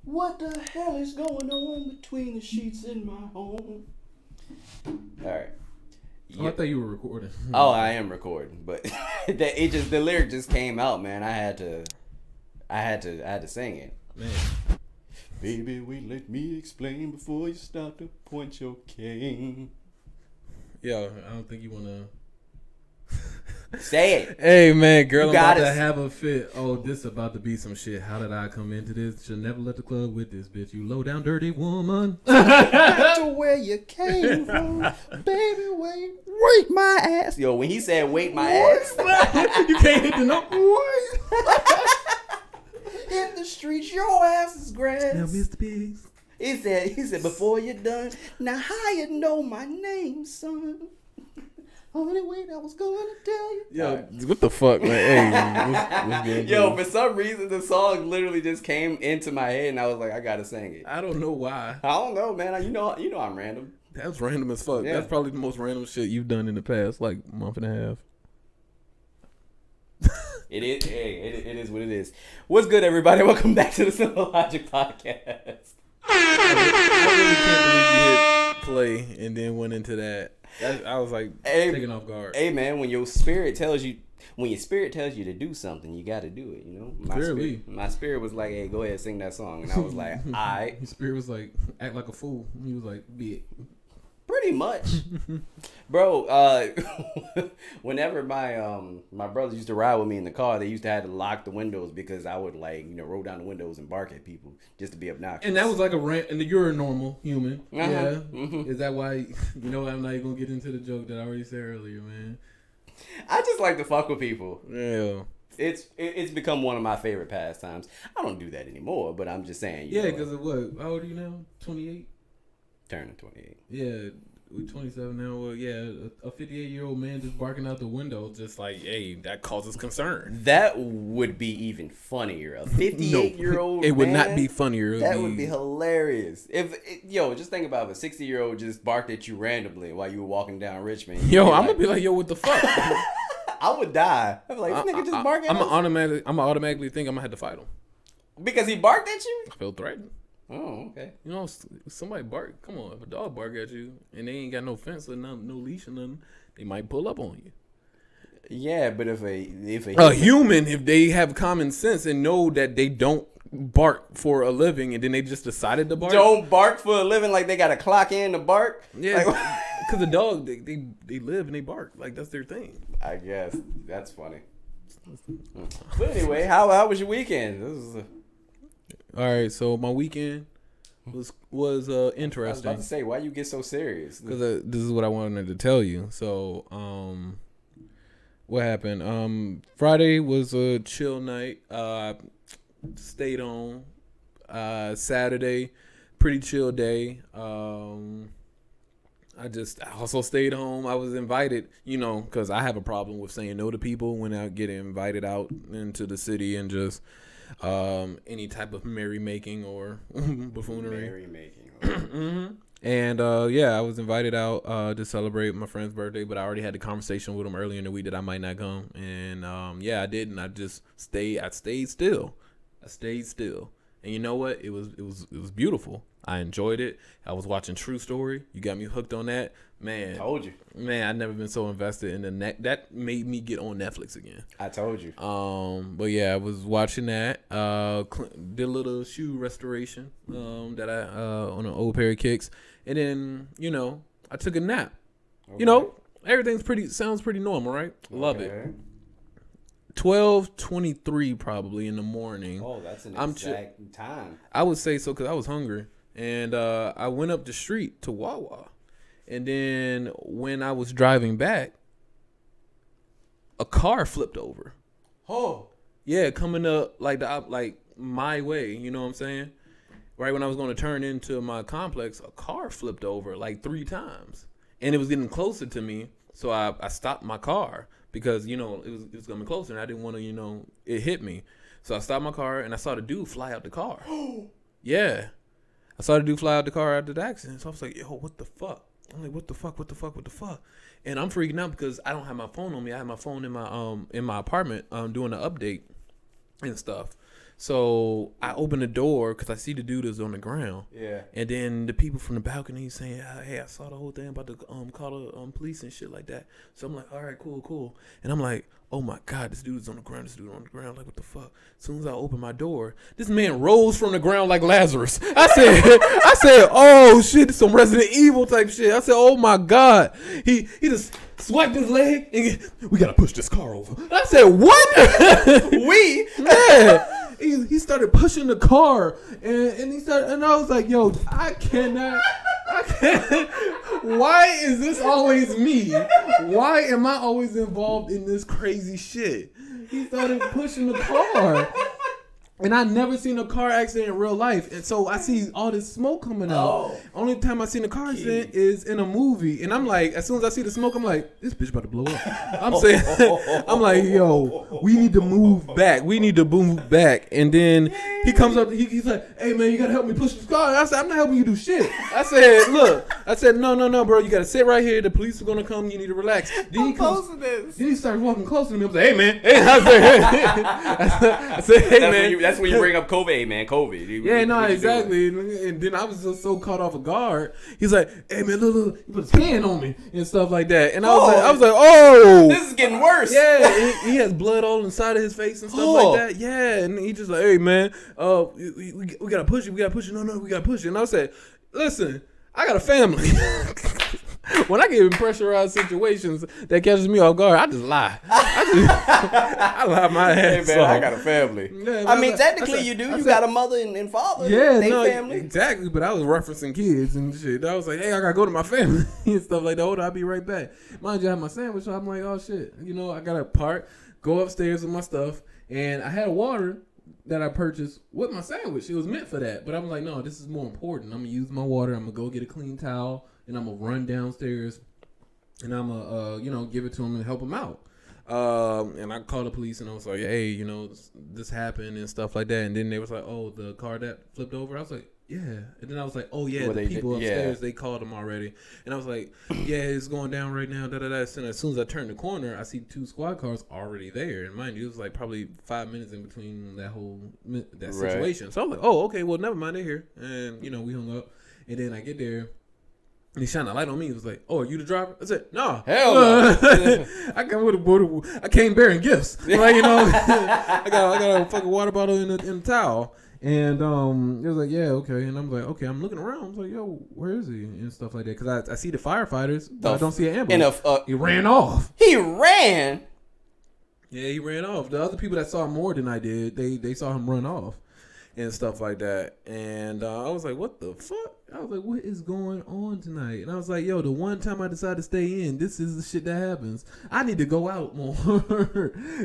What the hell is going on between the sheets in my home? All right. Oh, I thought you were recording. Oh, I am recording, but the lyric just came out, man. I had to sing it. Man. Baby, wait, let me explain before you start to point your cane. Yo, I don't think you wanna say it. Hey man, girl, you I'm about to have a fit. Oh, this about to be some shit. How did I come into this? Should never let the club with this bitch. You low down dirty woman. Back to where you came from. Baby, wait my ass. Yo, when he said wait my ass, you can't hit the note. In the streets, your ass is grass. Now, Mr. Biggs. He said, before you're done, now how you know my name, son? Only way I was going to tell you. Yo, what the fuck, man? Hey, yo, for some reason, the song literally just came into my head, and I was like, I gotta sing it. I don't know why. I don't know, man. You know I'm random. That's random as fuck. Yeah. That's probably the most random shit you've done in the past, like, month and a half. It is. Hey, it is what it is. What's good, everybody? Welcome back to the Simple Logic Podcast. I really can't believe you hit play and then went into that. I was like taken off guard. Hey man, when your spirit tells you to do something, you got to do it. You know, my spirit was like, "Hey, go ahead, sing that song," and I was like, "All right." His spirit was like, "Act like a fool." He was like, "Be it." Pretty much, bro. Whenever my brothers used to ride with me in the car, they used to have to lock the windows because I would roll down the windows and bark at people just to be obnoxious. And that was like a rant. And you're a normal human. Uh-huh. Yeah. Mm-hmm. Is that why? I'm not even gonna get into the joke that I already said earlier, man. I just like to fuck with people. Yeah. It's become one of my favorite pastimes. I don't do that anymore, but I'm just saying. Yeah, because of what? How old are you now? 28. Turning 28. Yeah, we're 27 now. Well, yeah, a 58-year-old man just barking out the window, just like, hey, that causes concern. That would be even funnier. A 58-year-old it would man, not be funnier. That would be hilarious. Just think about it. If a 60-year-old just barked at you randomly while you were walking down Richmond. Yo, I'm gonna be like, yo, what the fuck? I would die. I'm like, this nigga just barking. I'm gonna automatically think I'm gonna have to fight him because he barked at you. I feel threatened. Oh, okay. You know, somebody bark. Come on, if a dog bark at you and they ain't got no fence or no leash or nothing, they might pull up on you. Yeah, but if a human, if they have common sense and know that they don't bark for a living, and then they just decided to bark. Don't bark for a living, like they got to clock in to bark. Yeah, because the dog they live and they bark, like that's their thing. I guess that's funny. But anyway, how was your weekend? All right, so my weekend was interesting. I was about to say, why you get so serious? Because this is what I wanted to tell you. So, what happened? Friday was a chill night. Stayed home. Saturday, pretty chill day. I also stayed home. I was invited, because I have a problem with saying no to people when I get invited out into the city and just any type of merrymaking or buffoonery. Merrymaking. Mm-hmm. And I was invited out to celebrate my friend's birthday, but I already had the conversation with him earlier in the week that I might not come. And I didn't. I just stayed. I stayed still. And you know what? It was beautiful. I enjoyed it. I was watching True Story. You got me hooked on that. Man. Told you. Man, I've never been so invested in that made me get on Netflix again. I told you. But yeah, I was watching that. Did a little shoe restoration that I on an old pair of kicks. And then, I took a nap. Okay. Everything's sounds pretty normal, right? Love it. 12:23 probably in the morning. Oh, that's an exact time. I would say so because I was hungry. And I went up the street to Wawa. And then when I was driving back, a car flipped over. Oh. Yeah, coming up like my way, you know what I'm saying? Right when I was going to turn into my complex, a car flipped over like 3 times. And it was getting closer to me, so I stopped my car because, it was coming closer and I didn't want to, it hit me. So I stopped my car and I saw the dude fly out the car. Yeah. I saw the dude fly out the car after the accident. So I was like, yo, what the fuck? I'm like, what the fuck? And I'm freaking out because I don't have my phone on me. I have my phone in my apartment doing an update and stuff. So I open the door because I see the dude is on the ground. Yeah. And then the people from the balcony saying, "Hey, I saw the whole thing about the call the police and shit like that." So I'm like, "All right, cool." And I'm like, "Oh my God, this dude is on the ground. This dude on the ground. Like, what the fuck?" As soon as I open my door, this man rose from the ground like Lazarus. I said, "Oh shit, some Resident Evil type shit." I said, "Oh my God." He just swiped his leg and we gotta push this car over. I said, "What?" Yeah. He started pushing the car and he started, and I was like, "Yo, I can't. Why is this always me? Why am I always involved in this crazy shit?" He started pushing the car. And I never seen a car accident in real life. And so I see all this smoke coming out. Oh. Only time I seen a car accident is in a movie. And I'm like, as soon as I see the smoke, I'm like, this bitch about to blow up. I'm like, yo, we need to move back. And then he comes up, he's like, "Hey man, you gotta help me push this car." And I said, "I'm not helping you do shit." I said, no, bro, you gotta sit right here. The police are gonna come. You need to relax. Then he started walking closer to me. I was like, "Hey man." I said, "Hey man." That's when you bring up COVID, man. COVID. Yeah, no, exactly. And then I was just so caught off guard. He's like, "Hey man, look, he put his hand on me and stuff like that." And I was like, "Oh, this is getting worse." Yeah, he has blood all inside of his face and stuff like that. Yeah, and he just like, "Hey man, we gotta push it. No, we gotta push it." And I said, "Listen, I got a family." When I get in pressurized situations that catches me off guard, I just lie. I lie my ass off. I got a family. Yeah, I mean, technically you do. You got a mother and father. Yeah, family. Exactly. But I was referencing kids and shit. I was like, "Hey, I gotta go to my family," and stuff like that. "Hold on, I'll be right back." Mind you, I have my sandwich, so I'm like, "Oh shit," I gotta go upstairs with my stuff, and I had a water that I purchased with my sandwich. It was meant for that, but I'm like, no, this is more important. I'm gonna use my water. I'm gonna go get a clean towel. And I'm gonna run downstairs, and I'm gonna, give it to him and help him out. And I called the police, and I was like, "Hey, this happened and stuff like that." And then they was like, "Oh, the car that flipped over." I was like, "Yeah." And then I was like, "Oh yeah, the people upstairs, they called them already." And I was like, "Yeah, it's going down right now." And as soon as I turned the corner, I see 2 squad cars already there. And mind you, it was like probably 5 minutes in between that situation. So I was like, "Oh, okay, well, never mind, they're here." And we hung up. And then I get there. And he shined a light on me. He was like, "Oh, are you the driver?" I said, "No, hell no." I came bearing gifts. Like I got a fucking water bottle in a towel. And it was like, "Yeah, okay." And I'm like, "Okay." I'm looking around. I was like, "Yo, where is he?" And stuff like that. Because I see the firefighters, but I don't see an ambulance. He ran off. He ran. Yeah, he ran off. The other people that saw more than I did, they saw him run off and stuff like that. And I was like, "What the fuck?" I was like, "What is going on tonight?" And I was like, "Yo, the one time I decided to stay in, this is the shit that happens. I need to go out more."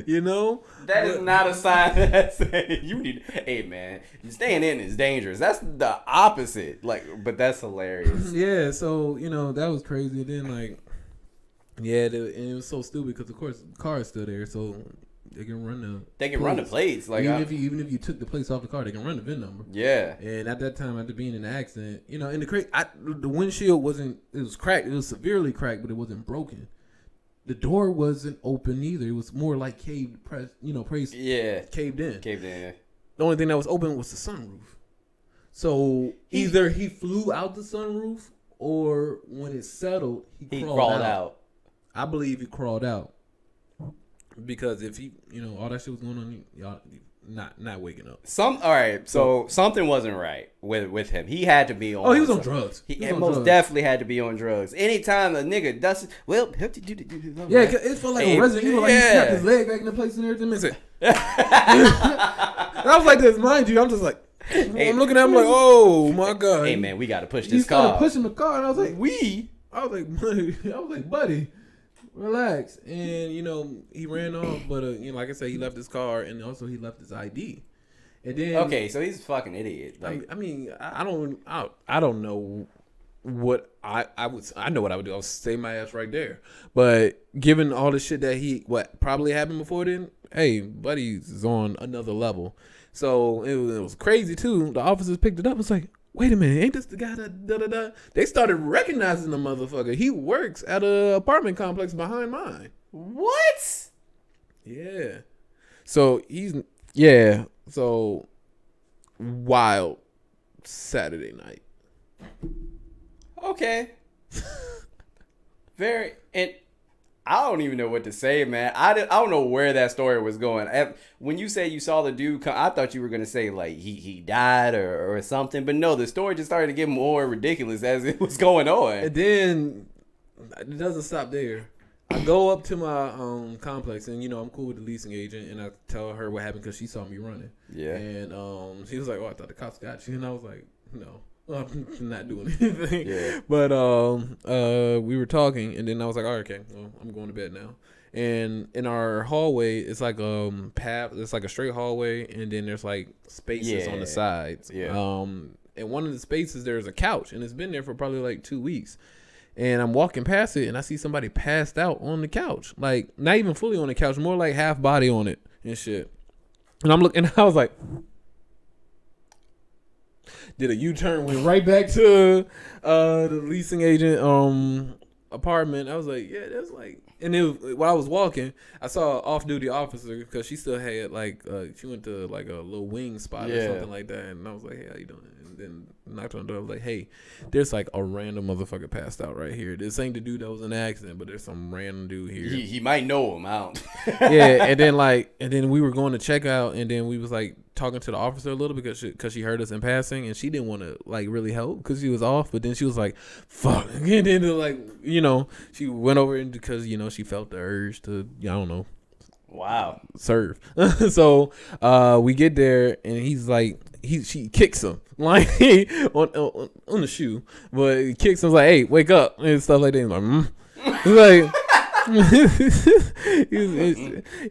That is not a sign that saying you need. Hey man, staying in is dangerous. That's the opposite. But that's hilarious. Yeah. So that was crazy. And then and it was so stupid because of course the car is still there, so they can run the plates. Even if you took the plates off the car, they can run the VIN number. Yeah. And at that time, after being in the accident, in the windshield wasn't. It was cracked. It was severely cracked, but it wasn't broken. The door wasn't open either. It was more like caved in. Caved in. Yeah. The only thing that was open was the sunroof. So either he flew out the sunroof, or when it settled, he crawled out. I believe he crawled out. Because if he, all that shit was going on, y'all not waking up. So something wasn't right with him. He had to be on. Oh, he was on drugs. He most definitely had to be on drugs. Anytime a nigga does, yeah, it felt like a Resident Evil. Like he snapped his leg back into place and everything. And I was like this, mind you. I'm just like, I'm looking at him like, oh my God. Hey man, we got to push this car. He started pushing the car, and I was like, buddy. Relax. And he ran off, but like I said, he left his car, and also he left his ID. And then okay, so he's a fucking idiot. I don't know what I would. I know what I would do. I'll stay my ass right there. But given all the shit that what probably happened before then, hey, buddy's on another level. So it was crazy too. The officers picked it up. It's like, wait a minute, ain't this the guy that da-da-da? They started recognizing the motherfucker. He works at an apartment complex behind mine. What? Yeah. So So wild Saturday night. Okay. Very, and I don't even know what to say, man. I don't know where that story was going. When you say you saw the dude come, I thought you were gonna say like he died or something, but no, the story just started to get more ridiculous as it was going on. And then it doesn't stop there. I go up to my complex, and I'm cool with the leasing agent, and I tell her what happened because she saw me running. Yeah. And she was like, "Oh, I thought the cops got you," and I was like, "No." I'm not doing anything. Yeah. But we were talking, and then I was like, all right, okay, well, I'm going to bed now. And in our hallway, it's like path. It's like a straight hallway, and then there's like spaces on the sides. Yeah. And one of the spaces there's a couch, and it's been there for probably like 2 weeks. And I'm walking past it, and I see somebody passed out on the couch, like not even fully on the couch, more like half body on it and shit. And I'm looking, I was like, did a U-turn, went right back to the leasing agent apartment. I was like, yeah, that's like. And then while I was walking, I saw an off-duty officer because she still had like she went to like a little wing spot or something like that. And I was like, hey, how you doing? And then knocked on the door. I was like, hey, there's like a random motherfucker passed out right here. This ain't the dude that was in the accident, but there's some random dude here. He might know him out. Yeah, and then we were going to check out, and then we was like talking to the officer a little because she heard us in passing, and she didn't want to like really help because she was off. But then she was like, fuck, and then like she went over and because she felt the urge to I don't know. Wow. Serve. So we get there, and he's like, she kicks him like on the shoe, but he kicks him like, hey, wake up and stuff like that. He's like,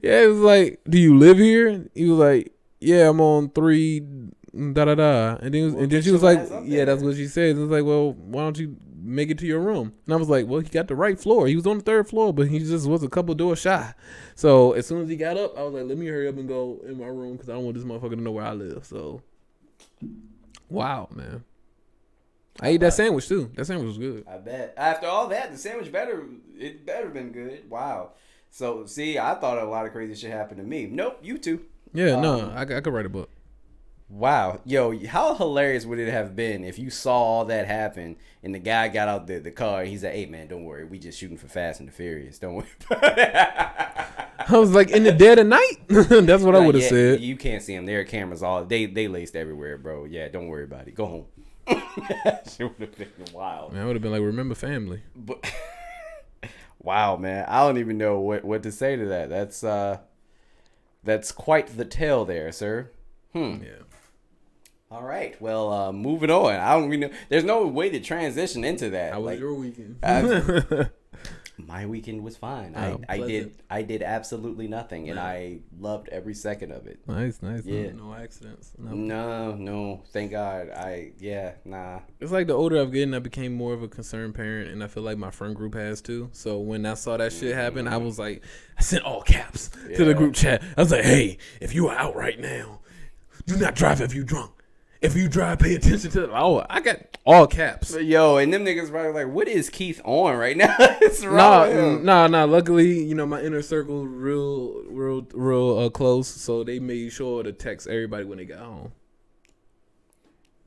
it was like, do you live here? He was like, yeah, I'm on 3 da da da, and then she was like, yeah, that's what she said. It was like, well, why don't you make it to your room? And I was like, well, he got the right floor. He was on the 3rd floor, but he just was a couple doors shy. So as soon as he got up, I was like, let me hurry up and go in my room because I don't want this motherfucker to know where I live. So, wow, man. I ate that sandwich too. That sandwich was good. I bet. After all that, the sandwich better been good. Wow. So see, I thought a lot of crazy shit happened to me. Nope, you too. Yeah, no, I could write a book. Wow. Yo, how hilarious would it have been if you saw all that happen and the guy got out the car and he said, hey, man, don't worry. We just shooting for Fast and the Furious. Don't worry about it. I was like, in the dead of night? That's what I would have said. You can't see them. There are cameras all. They laced everywhere, bro. Yeah, don't worry about it. Go home. That shit would have been wild. Man, I would have been like, remember family. But wow, man. I don't even know what to say to that. That's quite the tale there, sir. Yeah. All right. Well, moving on. I don't even know. There's no way to transition into that. How was your weekend? My weekend was fine. Pleasant. I did absolutely nothing, and I loved every second of it. Nice. Yeah. No accidents. No. Thank God. Nah. It's like the older I've gotten, I became more of a concerned parent, and I feel like my friend group has too. So when I saw that shit happen, I was like, I sent all caps to the group chat. I was like, hey, if you are out right now, do not drive if you drunk. If you drive, pay attention to it. Oh, I got all caps. Yo, and them niggas probably like, what is Keith on right now? It's wrong. Nah. Luckily, my inner circle real close, so they made sure to text everybody when they got home.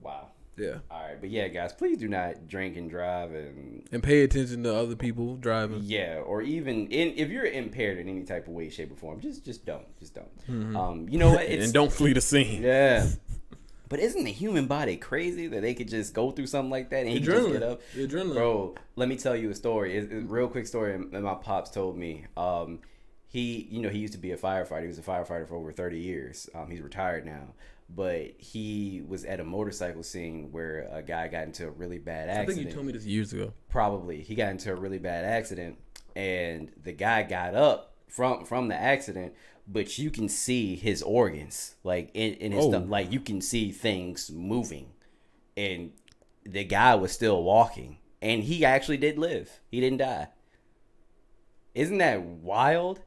Wow. Yeah. All right, but yeah, guys, please do not drink and drive and pay attention to other people driving. Yeah, or even if you're impaired in any type of way, shape, or form, just don't. Mm-hmm. You know what? And don't flee the scene. Yeah. But isn't the human body crazy that they could just go through something like that and he can just get up? Adrenaline. Bro, let me tell you a story. It's a real quick story that my pops told me. He used to be a firefighter. He was a firefighter for over 30 years. He's retired now. But he was at a motorcycle scene where a guy got into a really bad accident. I think you told me this years ago. Probably. He got into a really bad accident, and the guy got up from the accident, but you can see his organs, like in his stuff. Like you can see things moving, and the guy was still walking, and he actually did live. He didn't die. Isn't that wild?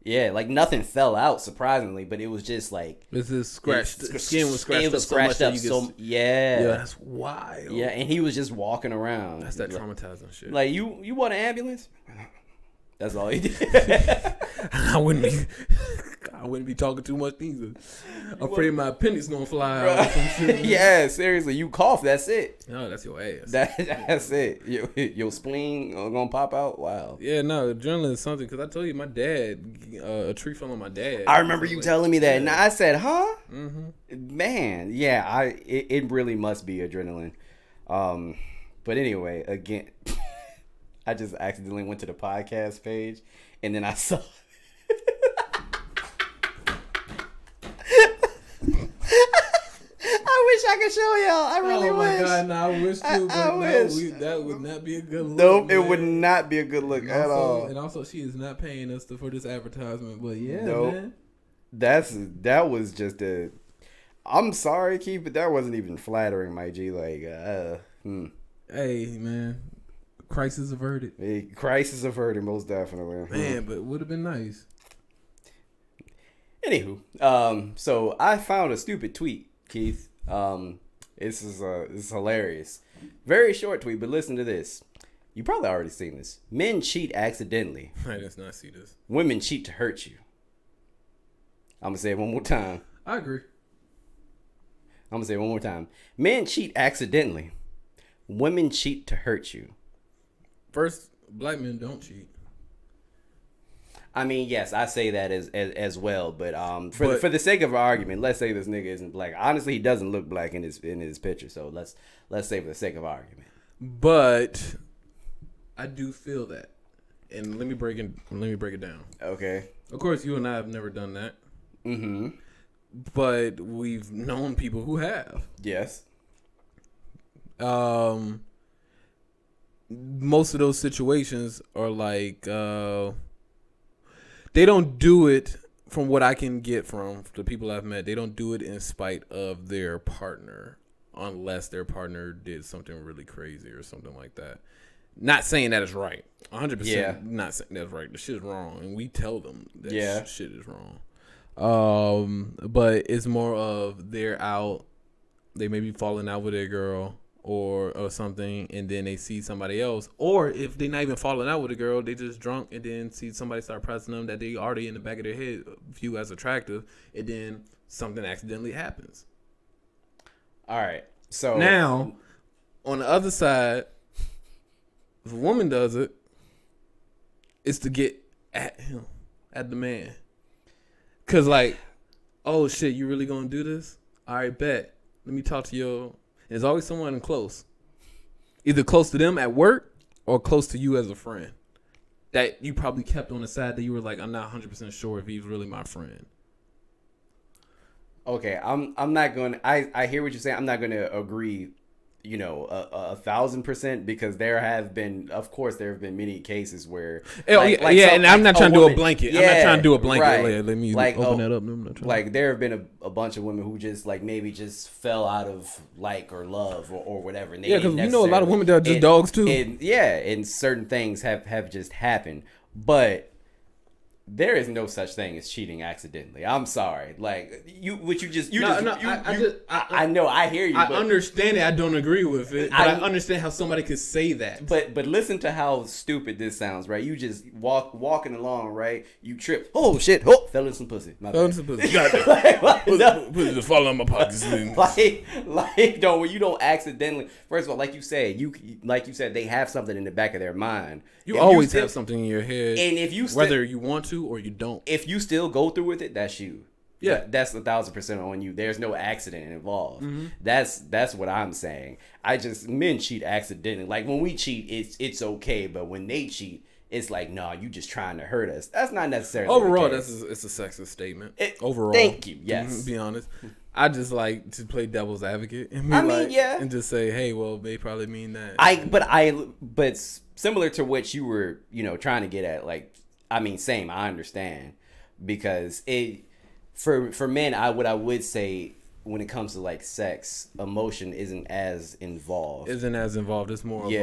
Yeah, like nothing fell out, surprisingly, but it was just like this is scratched. The skin was scratched. It was scratched up. Yeah, that's wild. Yeah, and he was just walking around. That's that traumatizing shit. Like you want an ambulance? That's all he did. I wouldn't be. I wouldn't be talking too much either. I'm afraid my appendix gonna fly out or some shit. Yeah, seriously, you cough, that's it. No, that's your ass. That's it. Your spleen gonna pop out. Wow. Yeah, no, adrenaline is something, because I told you my dad, a tree fell on my dad. I remember you telling me that, and I said, huh? Mm-hmm. Man, yeah, it really must be adrenaline. But anyway, again, I just accidentally went to the podcast page, and then I saw. I wish I could show y'all. I really wish. Oh my God, no, I wish too, but I wish. That would not be a good look. Nope, man. It would not be a good look at all. And also, she is not paying us for this advertisement. But yeah, nope. Man. That was just a. I'm sorry, Keith, but that wasn't even flattering, my G. Like, Hey, man, crisis averted. Hey, crisis averted, most definitely. Man, but it would have been nice. Anywho, so I found a stupid tweet, Keith. This is hilarious. Very short tweet, but listen to this. You probably already seen this. Men cheat accidentally. I did not see this. Women cheat to hurt you. I'm gonna say it one more time. I agree. I'm gonna say it one more time. Men cheat accidentally. Women cheat to hurt you. First, black men don't cheat. I mean, yes, I say that as well, but for the sake of argument, let's say this nigga isn't black. Honestly, he doesn't look black in his picture, so let's say for the sake of argument. But I do feel that, and let me break it down. Okay. Of course, you and I have never done that. Mm-hmm. But we've known people who have. Yes. Most of those situations are like. They don't do it, from what I can get from the people I've met, they don't do it in spite of their partner, unless their partner did something really crazy or something like that. Not saying that is right. 100% yeah. Not saying that's right. The shit is wrong. And we tell them that shit is wrong. But it's more of they're out, they may be falling out with their girl or something, and then they see somebody else, or if they're not even falling out with a girl, they just drunk and then see somebody start pressing them that they already in the back of their head view as attractive, and then something accidentally happens. All right, so now on the other side, if a woman does it, it's to get at him, at the man, cause like, oh shit, you really gonna do this? All right, bet. Let me talk to your. There's always someone close, either close to them at work or close to you as a friend, that you probably kept on the side that you were like, I'm not 100% sure if he's really my friend. Okay, I'm not going to, I hear what you're saying. I'm not going to agree, 1,000%, because there have been many cases where and I'm not trying to do a blanket. I'm not trying to do a blanket. Right. Let me open that up. I'm not trying. Like there have been a bunch of women who just like maybe just fell out of like or love or whatever. And because you know a lot of women that are just dogs too. And certain things have just happened, but there is no such thing as cheating accidentally. I'm sorry. Like I know, I hear you. I understand it. I don't agree with it. But I understand how somebody could say that. But listen to how stupid this sounds, right? You just walking along, right? You trip. Oh shit! Oh, fell in some pussy. Fell in some pussy. Pussy just fall on my pockets. You don't accidentally. First of all, like you said, they have something in the back of their mind. You always have something in your head, and if you whether you want to or you don't, if you still go through with it, that's you. Yeah, that's 1,000% on you. There's no accident involved. Mm-hmm. That's what I'm saying. Men cheat accidentally. Like when we cheat, it's okay, but when they cheat, it's like, no, you just trying to hurt us. That's not necessarily overall. It's a sexist statement. Overall, thank you. Yes, to be honest, I just like to play devil's advocate and and just say, hey, well, they probably mean that. But similar to what you were, trying to get at, like, I mean, same. I understand, because for men, what I would say when it comes to like sex, emotion isn't as involved. It's more of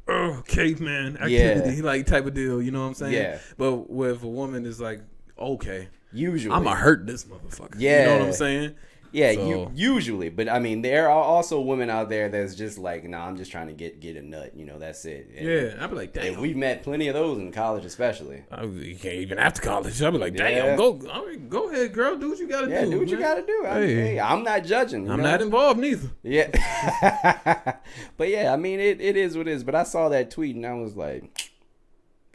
a caveman activity, like type of deal. You know what I'm saying? Yeah. But with a woman, it's like, okay, usually I'm gonna hurt this motherfucker. Yeah. You know what I'm saying? Yeah, So, usually, but I mean, there are also women out there that's just like, nah, I'm just trying to get a nut. That's it. And, yeah, I'd be like, damn. and we met plenty of those in college, especially. You can't even after college. I'd be like, damn, Yeah. go ahead, girl. Do what you gotta do. Yeah, do what you gotta do. Hey, I'm not judging. I'm not involved neither. Yeah. But yeah, I mean, it is what it is. But I saw that tweet and I was like,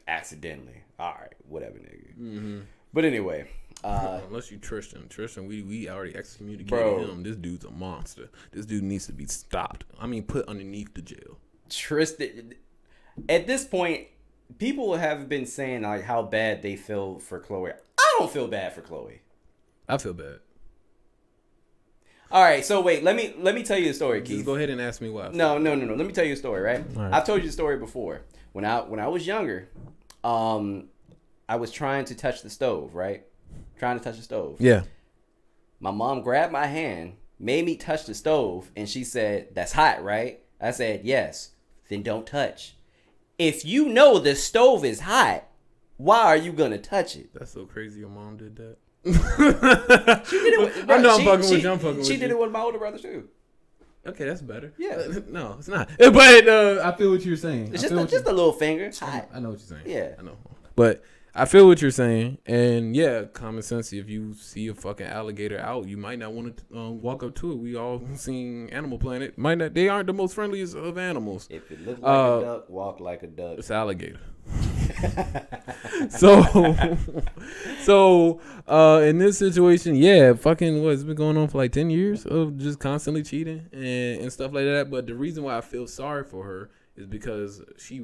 accidentally. All right, whatever, nigga. Mm-hmm. But anyway. Unless you Tristan, we already excommunicated him. This dude's a monster. This dude needs to be stopped. I mean, put underneath the jail. Tristan, at this point, people have been saying like how bad they feel for Khloe. I don't feel bad for Khloe. I feel bad. All right, so wait, let me tell you the story, Keith. Just go ahead and ask me why. No. Let me tell you a story, right? Right. I've told you the story before. When I was younger, I was trying to touch the stove, right? Trying to touch the stove. Yeah. My mom grabbed my hand, made me touch the stove, and she said, "That's hot, right?" I said, "Yes." Then don't touch. If you know the stove is hot, why are you gonna touch it? That's so crazy. Your mom did that. She did it with, bro, I'm fucking with you. She did it with my older brother too. Okay, that's better. Yeah. No, it's not. But I feel what you're saying. It's just a little finger. Hot. I know what you're saying. Yeah. I know. But I feel what you're saying. And yeah, common sense. If you see a fucking alligator out, you might not want to walk up to it. We all seen Animal Planet. Might not. They aren't the most friendliest of animals. If it looks like a duck, walk like a duck. It's alligator. so in this situation, yeah, fucking what's been going on for like 10 years of just constantly cheating and stuff like that. But the reason why I feel sorry for her is because she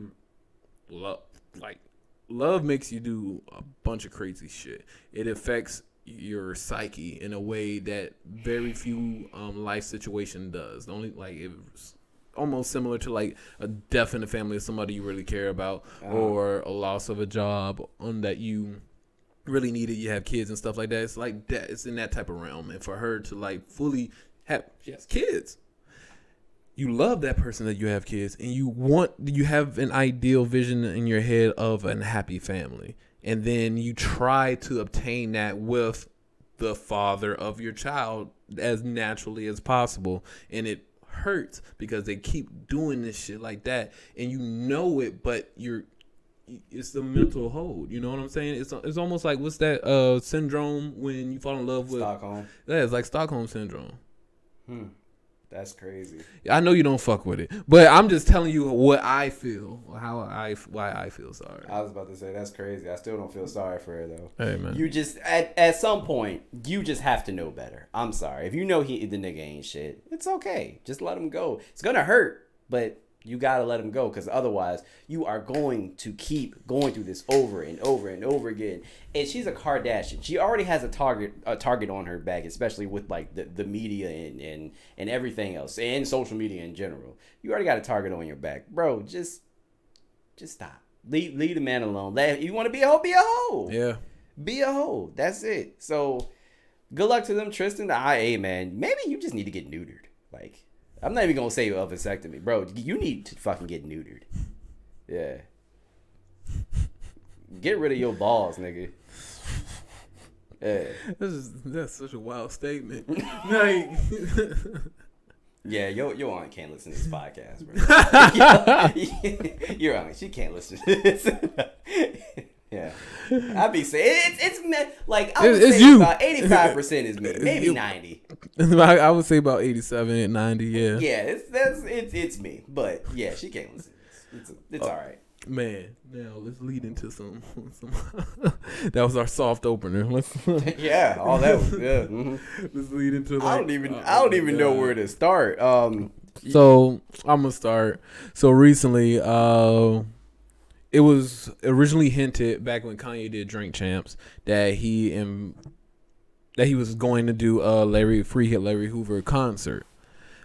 love makes you do a bunch of crazy shit. It affects your psyche in a way that very few life situation does. Only it's almost similar to like a death in the family of somebody you really care about, or a loss of a job that you really needed. You have kids and stuff like that. It's like that. It's in that type of realm. And for her to like fully she has kids. You love that person that you have kids, and you have an ideal vision in your head of a happy family, and then you try to obtain that with the father of your child as naturally as possible, and it hurts because they keep doing this shit like that, and you know it, but it's the mental hold. You know what I'm saying? It's almost like, what's that syndrome when you fall in love with Stockholm? Yeah, it's like Stockholm syndrome. That's crazy. I know you don't fuck with it, but I'm just telling you what I feel, why I feel sorry. I was about to say that's crazy. I still don't feel sorry for her though. Hey man, you just at some point you just have to know better. I'm sorry if you know the nigga ain't shit. It's okay. Just let him go. It's gonna hurt, but you gotta let him go, because otherwise you are going to keep going through this over and over and over again. And she's a Kardashian. She already has a target on her back, especially with like the media and everything else, and social media in general. You already got a target on your back, bro. Just stop. Leave the man alone. You want to be a hoe? Be a hoe. Yeah. Be a hoe. That's it. So good luck to them, Tristan. Hey man, maybe you just need to get neutered. Like, I'm not even gonna say a vasectomy, bro. You need to fucking get neutered. Yeah. Get rid of your balls, nigga. Yeah. That's such a wild statement. Like, yeah, your aunt can't listen to this podcast, bro. Your aunt, she can't listen to this. Yeah, I'd be saying it's like I would say you. About 85% is me, maybe 90. I would say about 87 and 90. Yeah. Yeah, it's me, but yeah, she can't listen to this. It's all right. Man, now let's lead into some that was our soft opener. Yeah, all that was good. Mm-hmm. Let's lead into. I don't even know where to start. So I'm gonna start. So recently, it was originally hinted back when Kanye did Drink Champs that he was going to do a Larry Hoover concert.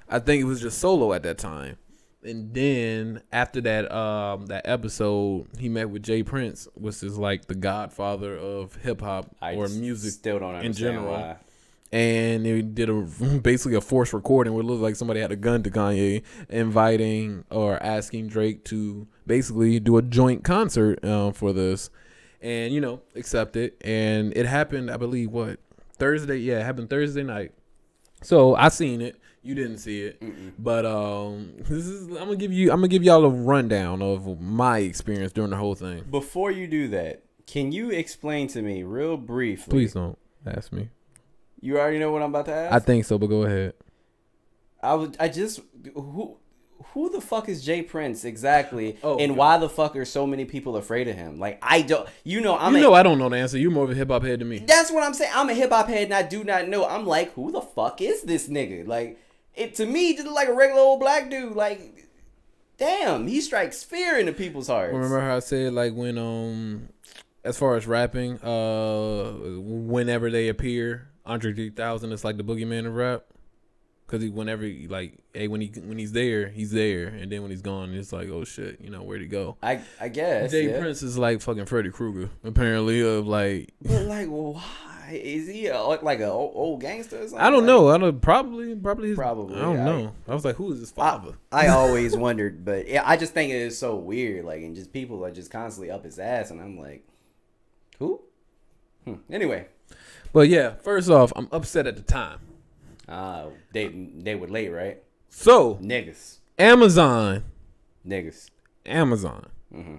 I think it was just solo at that time. And then after that that episode, he met with Jay Prince, which is like the godfather of hip hop or music still don't understand in general. Why. And they did basically a forced recording where it looked like somebody had a gun to Kanye, inviting or asking Drake to basically do a joint concert for this, and accept it. And it happened, I believe, Thursday? Yeah, it happened Thursday night. So I seen it. You didn't see it, but this is I'm gonna give y'all a rundown of my experience during the whole thing. Before you do that, can you explain to me real briefly? Please don't ask me. You already know what I'm about to ask? I think so, but go ahead. Who the fuck is Jay Prince exactly? Oh, and God. why the fuck are so many people afraid of him? Like, I don't, I don't know the answer. You're more of a hip hop head than me. That's what I'm saying. I'm a hip hop head and I do not know. I'm like, who the fuck is this nigga? Like, it to me just like a regular old black dude. Like, damn, he strikes fear into people's hearts. Remember how I said like when as far as rapping, whenever they appear, Andre 3000 is like the boogeyman of rap. Cause whenever when he's there, and then when he's gone, it's like, oh shit, where'd he go? I guess Jay Prince is like fucking Freddy Krueger, apparently. Of like, but like, why is he like an old gangster or something? I don't know. Probably. Probably. I don't know. I was like, who is his father? I always wondered, but yeah, I just think it is so weird. Like, and just people are just constantly up his ass, and I'm like, who? Anyway, but yeah, first off, I'm upset at the time. They were late, right? So niggas. Amazon. Mm-hmm.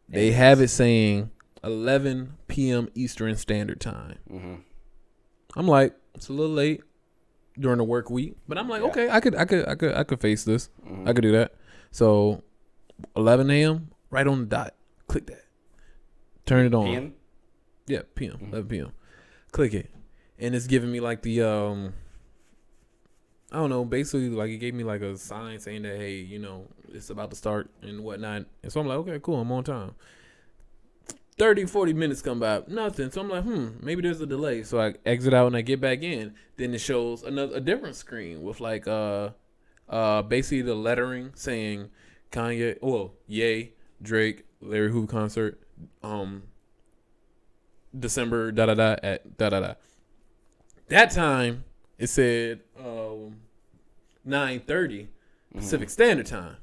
They have it saying 11 p.m. Eastern Standard Time. Mm-hmm. I'm like, it's a little late during the work week, but I'm like, okay, I could face this. Mm-hmm. I could do that. So 11 a.m. right on the dot. Click that. Turn it on. PM? Yeah, PM. 11 p.m. Click it, and it's giving me like the I don't know, basically like it gave me like a sign saying that, hey, it's about to start and whatnot. And so I'm like, okay, cool, I'm on time. 30, 40 minutes come by, nothing. So I'm like, maybe there's a delay. So I exit out and I get back in. Then it shows a different screen with like basically the lettering saying Ye, Drake, Larry Hoover concert, December at That time it said 9:30 Pacific Standard Time.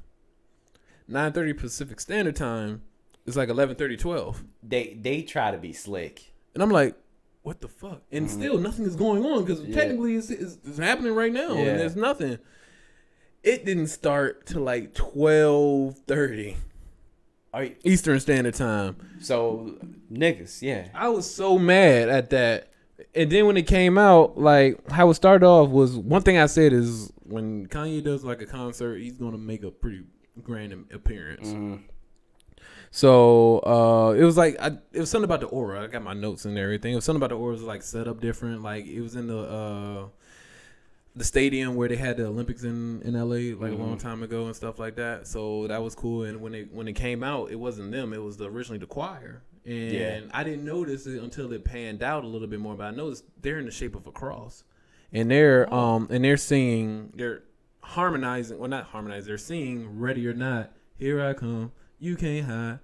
9:30 Pacific Standard Time is like 11:30, 12. They try to be slick. And I'm like, what the fuck? And still nothing is going on because technically it's happening right now and there's nothing. It didn't start till like 12:30 Eastern Standard Time. So niggas, yeah. I was so mad at that. And then when it came out, like how it started off was one thing I said is when Kanye does like a concert, he's gonna make a pretty grand appearance. Mm-hmm. So it was like it was something about the aura. I got my notes and everything. It was something about the aura was like set up different. Like it was in the stadium where they had the Olympics in LA like a long time ago and stuff like that. So that was cool. And when it came out, it wasn't them. It was originally the choir. And I didn't notice it until it panned out a little bit more. But I noticed they're in the shape of a cross, and they're singing, they're harmonizing. Well, not harmonizing. They're singing "Ready or Not." Here I come, you can't hide.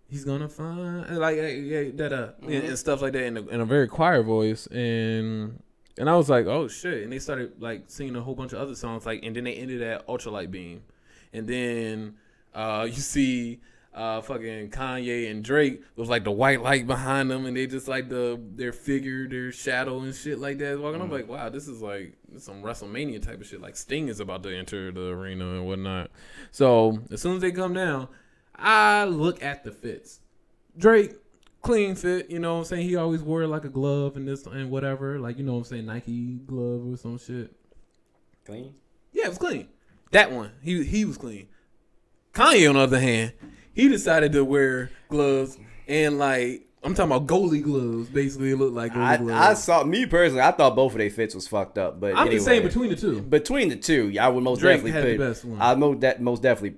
He's gonna find like and stuff like that in a very choir voice. And I was like, oh shit! And they started like singing a whole bunch of other songs. Like, and then they ended at Ultralight Beam, and then you see. Fucking Kanye and Drake was like the white light behind them, and they just like their figure, their shadow and shit like that walking. I'm like, wow, this is some WrestleMania type of shit. Like Sting is about to enter the arena and whatnot. So as soon as they come down, I look at the fits. Drake, clean fit, you know what I'm saying? He always wore like a glove and this and whatever, like, you know what I'm saying, Nike glove or some shit. Clean? Yeah, it was clean. That one, he was clean. Kanye, on the other hand, he decided to wear gloves and like I'm talking about goalie gloves. Basically, it looked like goalie gloves. I thought both of their fits was fucked up. But I'm just saying between the two. Between the two, I would most Drake definitely pick. The best one. I most definitely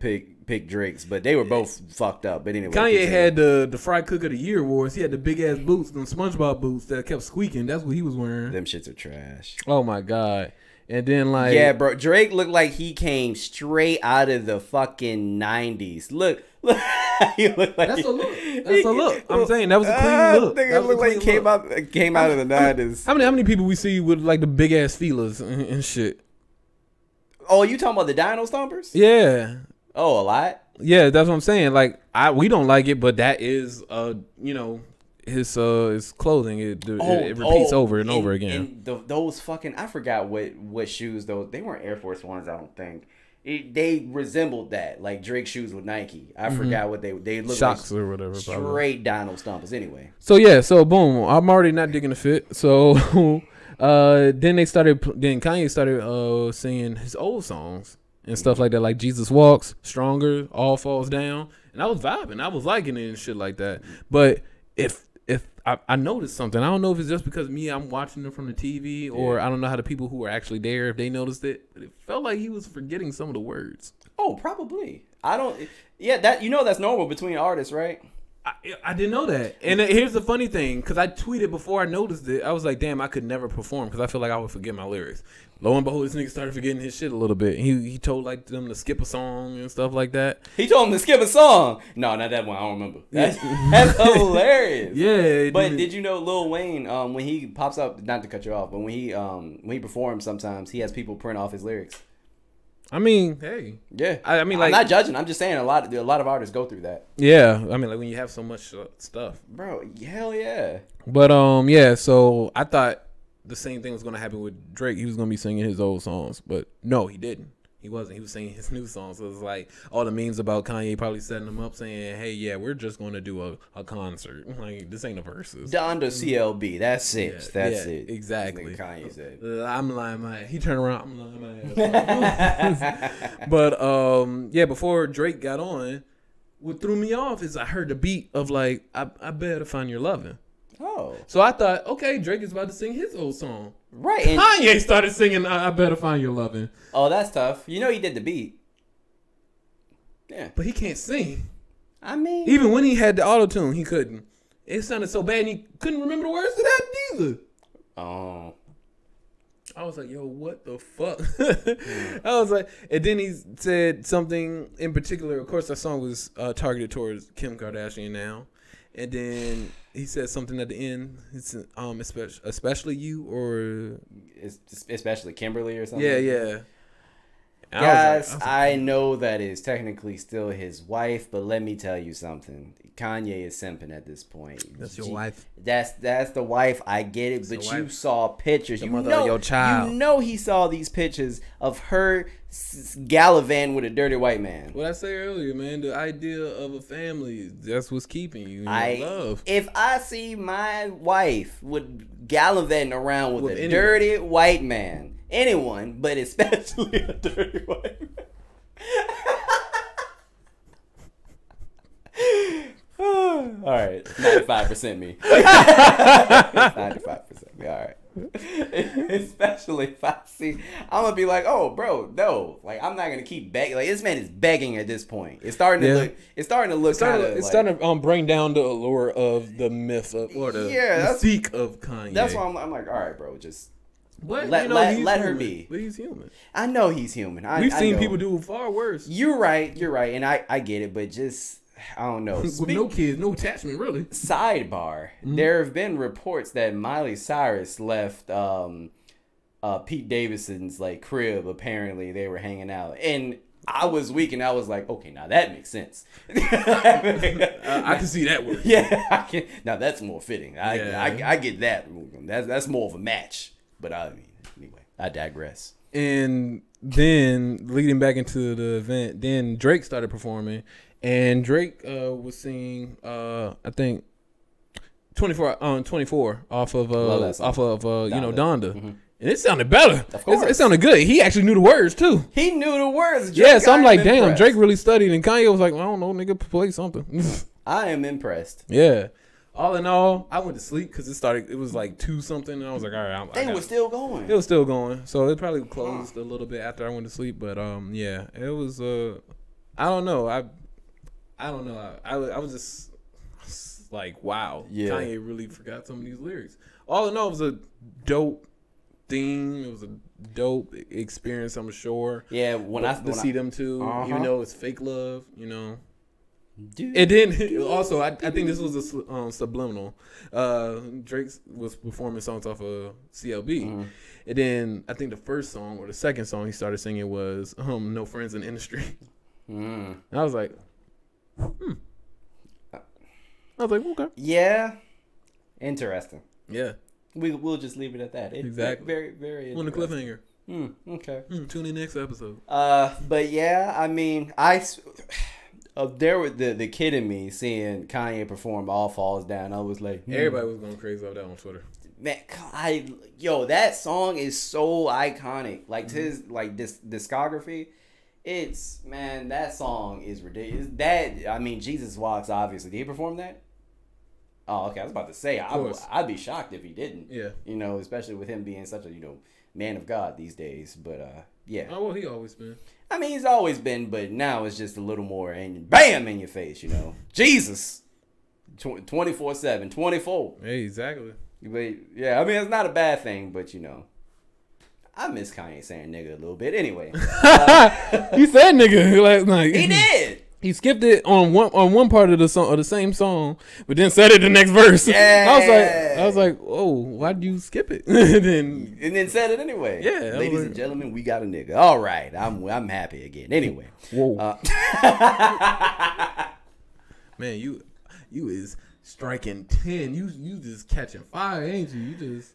pick Drake's, but they were both fucked up. But anyway, Kanye had the Fry Cook of the Year awards. He had the big ass boots, them SpongeBob boots that kept squeaking. That's what he was wearing. Them shits are trash. Oh my god. And then like bro, Drake looked like he came straight out of the fucking 90s. Look. He looked like that's a look. I'm saying that was a clean look. It looked like he came out of the 90s. How many people we see with like the big ass feelers and shit? Oh, you talking about the Dino Stompers? Yeah. Oh, a lot? Yeah, that's what I'm saying. Like we don't like it, but that is his clothing. It repeats over and over again. And those fucking, I forgot what shoes those. They weren't Air Force Ones, I don't think. They resembled that, like Drake shoes with Nike. I forgot what they looked Shocks like, or whatever. straight Donald Stumpers. Anyway. So boom. I'm already not digging the fit. So then Kanye started singing his old songs and stuff like that, like Jesus Walks, Stronger, All Falls Down, and I was vibing. I was liking it and shit like that. But if I noticed something, I don't know if it's just because I'm watching it from the TV, or I don't know how the people who were actually there, if they noticed it, but it felt like he was forgetting some of the words. Oh, probably. I don't. Yeah, that's normal between artists, right? I didn't know that. And here's the funny thing, because I tweeted before I noticed it. I was like, damn, I could never perform because I feel like I would forget my lyrics. Lo and behold, this nigga started forgetting his shit a little bit. He told like them to skip a song and stuff like that. He told him to skip a song. No, not that one. I don't remember. That's hilarious. Yeah. But did you know Lil Wayne, when he pops up, not to cut you off, but when he performs sometimes, he has people print off his lyrics. I mean, hey. Yeah. I mean, like, I'm not judging. I'm just saying a lot of artists go through that. Yeah. I mean, like when you have so much stuff. Bro, hell yeah. But yeah, so I thought the same thing was going to happen with Drake. He was going to be singing his old songs, but no, he didn't. He wasn't. He was singing his new songs. So it was like all the memes about Kanye probably setting him up saying, hey, yeah, we're just going to do a concert. Like, this ain't a versus. Donda CLB. That's it. Yeah, that's it. Exactly. Kanye said. I'm lying my He turned around. I'm lying my ass. But yeah, before Drake got on, what threw me off is I heard the beat of like, I better find your lovin'. Oh. So I thought, okay, Drake is about to sing his old song. Right. And Kanye started singing I Better Find Your Lovin'. Oh, that's tough. You know he did the beat. Yeah. But he can't sing. I mean. Even when he had the auto-tune, he couldn't. It sounded so bad and he couldn't remember the words to that either. Oh. I was like, yo, what the fuck? I was like, and then he said something in particular. Of course, that song was targeted towards Kim Kardashian now. And then he said something at the end. It's especially you, or especially Kimberly or something. Yeah. Guys, I know that is technically still his wife, but let me tell you something. Kanye is simping at this point. That's your wife. That's the wife. I get it, but you saw pictures. The mother of your child. You know he saw these pictures of her gallivanting with a dirty white man. What I said earlier, man, the idea of a family, that's what's keeping you in love. If I see my wife with gallivanting around with a dirty white man, anyone, but especially a dirty white man. All right, 95% me. 95% me. All right. Especially if I see, I'm gonna be like, oh, bro, no, like I'm not gonna keep begging. Like this man is begging at this point. It's starting to look. It's starting to look. It's starting to bring down the allure of the myth of or the mystique of Kanye. That's why I'm like, all right, bro, just. But let her be. But he's human. I know he's human. We've seen people do far worse. You're right, and I get it, but just I don't know. With no kids, no attachment, really. Sidebar: there have been reports that Miley Cyrus left Pete Davidson's like crib. Apparently, they were hanging out, and I was weak, and I was like, okay, now that makes sense. I can see that work. Yeah, I can. Now that's more fitting. I get that. That's more of a match. But I mean, anyway, I digress. And then leading back into the event, then Drake started performing, and Drake was singing, I think, 24 off of Donda. Mm-hmm. And it sounded better. Of course. It sounded good. He actually knew the words too. He knew the words. Drake, so I'm like, damn, impressed. Drake really studied, and Kanye was like, well, I don't know, nigga, play something. I am impressed. Yeah. All in all, I went to sleep because it was like 2 something, and I was like, all right. They were still going. It was still going. So it probably closed a little bit after I went to sleep. But yeah, it was, I don't know. I don't know. I was just like, wow. Yeah. Kanye really forgot some of these lyrics. All in all, it was a dope theme. It was a dope experience, I'm sure. Yeah, to see them too, even though it's fake love, you know. Dude. And then also, I think this was a subliminal. Drake was performing songs off of CLB, and then I think the first song or the second song he started singing was "No Friends in the Industry." And I was like, I was like, okay, yeah. Interesting. Yeah. We'll just leave it at that. Exactly. Very, very On the interesting. cliffhanger. Okay. Tune in next episode. But yeah, I mean, there was the kid in me seeing Kanye perform All Falls Down. I was like, Everybody was going crazy off that on Twitter. Man, that song is so iconic. Like this discography, that song is ridiculous. Jesus Walks, obviously. Did he perform that? Oh, okay. I was about to say, I'd be shocked if he didn't. Yeah. Especially with him being such a man of God these days. But yeah. Oh well, he always been. I mean, he's always been, but now it's just a little more and bam in your face. Jesus, 24/7, 24. Hey, exactly. But yeah, I mean, it's not a bad thing, but I miss Kanye saying nigga a little bit. Anyway, he said nigga last night. He did. He skipped it on one part of the song, of the same song, but then said it the next verse. Yeah. I was like, oh, why did you skip it? and then said it anyway. Yeah, ladies and gentlemen, we got a nigga. All right, I'm happy again. Anyway, whoa, man, you is striking 10. You just catching fire, ain't you? You just.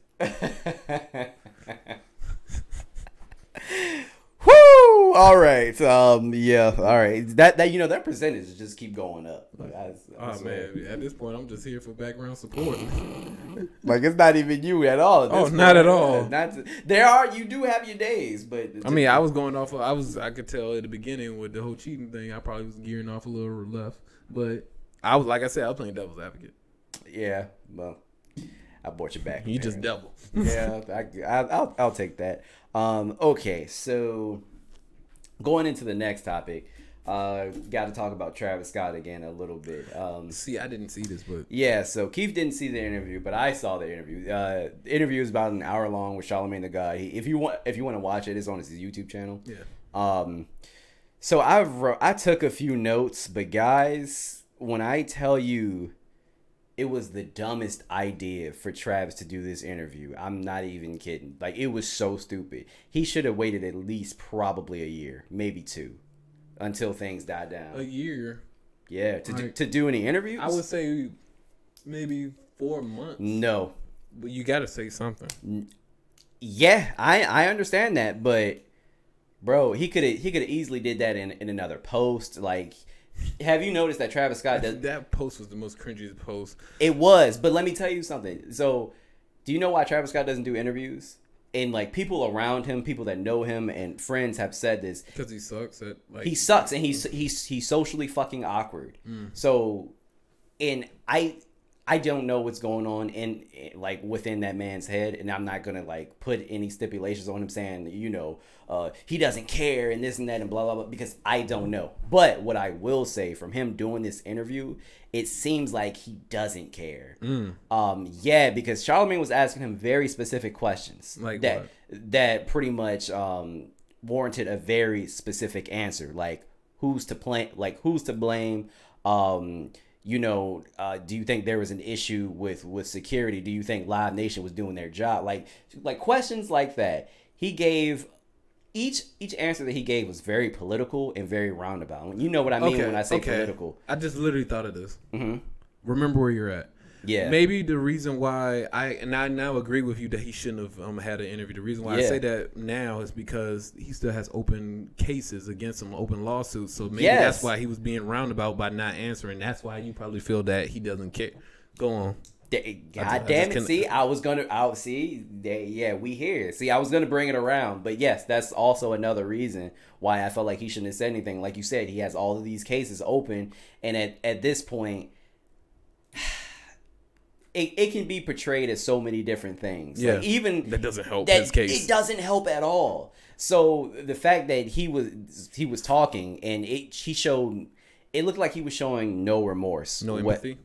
Woo! All right. Yeah. All right. That percentage just keep going up. Man, at this point, I'm just here for background support. Like it's not even you at all. At this not at all. You do have your days, but I mean, I was going off. I could tell at the beginning with the whole cheating thing. I probably was gearing off a little left, but I was, like I said, I was playing devil's advocate. Yeah. Well, I brought you back. You just devil. Yeah. I'll take that. Okay, so going into the next topic, got to talk about Travis Scott again a little bit. See, I didn't see this, but yeah, so Keith didn't see the interview, but I saw the interview. The interview is about an hour long with Charlamagne the God. If you want to watch it, it's on his YouTube channel. Yeah. So I took a few notes, but guys, when I tell you, it was the dumbest idea for Travis to do this interview. I'm not even kidding. Like, it was so stupid. He should have waited at least probably a year, maybe 2, until things died down. A year? Yeah, to do any interviews? I would say maybe 4 months. No. But you got to say something. Yeah, I understand that, but, bro, he could have easily did that in another post, like... Have you noticed that Travis Scott does... That post was the most cringiest post. It was, but let me tell you something. So, do you know why Travis Scott doesn't do interviews? And, like, people around him, people that know him and friends have said this. Because he sucks at, like... He sucks, and he's socially fucking awkward. So, and I don't know what's going on in like within that man's head, and I'm not gonna like put any stipulations on him saying he doesn't care and this and that and blah blah blah, because I don't know. But what I will say, from him doing this interview, it seems like he doesn't care. Yeah, because Charlamagne was asking him very specific questions like that pretty much warranted a very specific answer, like who's to blame. Do you think there was an issue with security? Do you think Live Nation was doing their job? Like questions like that. He gave each answer that he gave was very political and very roundabout. You know what I mean when I say political. I just literally thought of this. Mm-hmm. Remember where you're at. Yeah. Maybe the reason why I now agree with you that he shouldn't have had an interview. The reason why I say that now is because he still has open cases against him, open lawsuits. So maybe that's why he was being roundabout by not answering. That's why you probably feel that he doesn't care. Go on. God damn it. See, we here. See, I was going to bring it around. But yes, that's also another reason why I felt like he shouldn't have said anything. Like you said, he has all of these cases open. And at this point... It can be portrayed as so many different things. Yeah, like even that doesn't help his case. It doesn't help at all. So the fact that he was talking and it looked like he was showing no remorse, no empathy.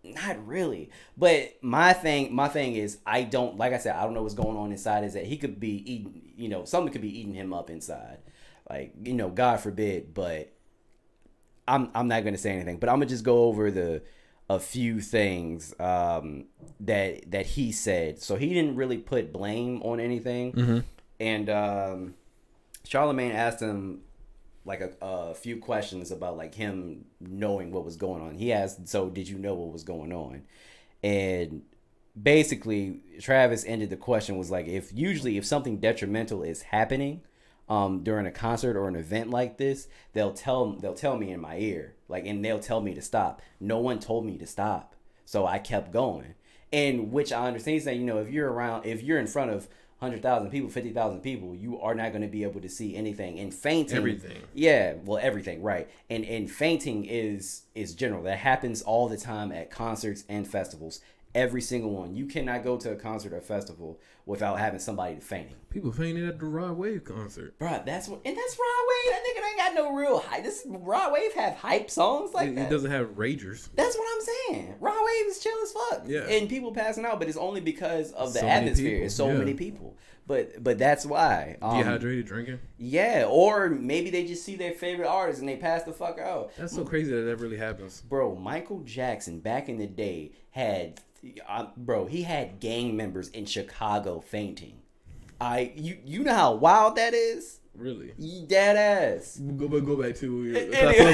Not really. But my thing is, I don't know what's going on inside. Is that he could be eating, something could be eating him up inside, like God forbid. But I'm not gonna say anything. But I'm gonna just go over a few things that he said. So he didn't really put blame on anything. Mm-hmm. And Charlamagne asked him like a few questions about like him knowing what was going on. He asked, so did you know what was going on? And basically, Travis ended the question was like, if something detrimental is happening during a concert or an event like this, they'll tell me in my ear, like, and they'll tell me to stop. No one told me to stop, so I kept going. And which I understand. He's saying, you know, if you're in front of 100,000 people, 50,000 people, you are not going to be able to see anything. And fainting, everything. Yeah, well, everything, right? And fainting is general. That happens all the time at concerts and festivals. Every single one. You cannot go to a concert or festival without having somebody fainting. People fainted at the Rod Wave concert. Bruh, that's Rod Wave. That nigga ain't got no real hype. This Rod Wave have hype songs like that. It doesn't have ragers. That's what I'm saying. Rod Wave is chill as fuck. Yeah. And people passing out, but it's only because of the So atmosphere. It's so many people. But that's why. Dehydrated drinking? Yeah, or maybe they just see their favorite artist and they pass the fuck out. That's so crazy that really happens. Bro, Michael Jackson back in the day had... he had gang members in Chicago fainting. You know how wild that is? Really? Dead ass. Go back to it. I feel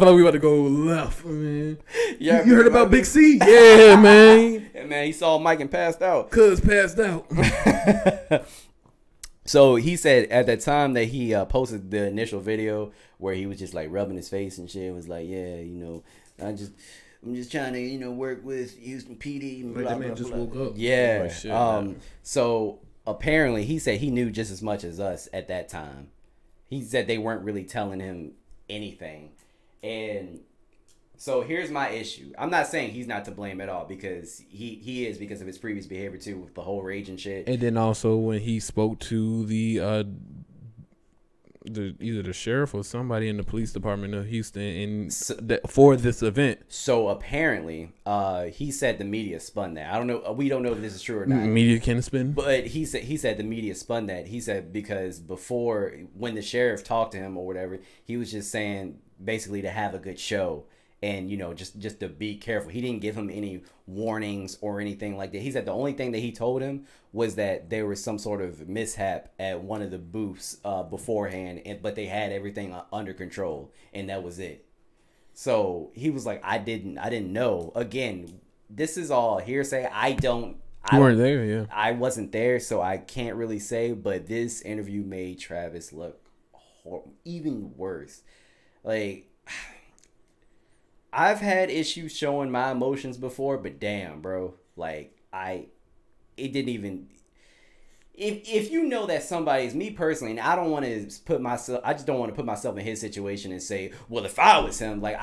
like we about to go left, man. Yeah, you heard about Big C? Yeah, man. Yeah, man, he saw Mike and passed out. Cuz passed out. So he said at that time that he posted the initial video where he was just like rubbing his face and shit. It was like, yeah, you know, I'm just trying to, you know, work with Houston PD. And like blah, that man blah, just blah. woke up. Yeah. Like, shit, so apparently he said he knew just as much as us at that time. He said they weren't really telling him anything. And so here's my issue. I'm not saying he's not to blame at all, because he is, because of his previous behavior too, with the whole rage and shit. And then also when he spoke to the either the sheriff or somebody in the police department of Houston for this event. So apparently, he said the media spun that. I don't know. We don't know if this is true or not. Media can spin. But he said the media spun that. He said because before, when the sheriff talked to him or whatever, he was just saying basically to have a good show. And, you know, just to be careful. He didn't give him any warnings or anything like that. He said the only thing that he told him was that there was some sort of mishap at one of the booths beforehand, but they had everything under control, and that was it. So he was like, I didn't know. Again, this is all hearsay. You weren't there, yeah. I wasn't there, so I can't really say, but this interview made Travis look even worse. Like... I've had issues showing my emotions before, but damn, bro, like it didn't even. If you know that somebody's, me personally, and I don't want to I just don't want to put myself in his situation and say, well, if I was him, like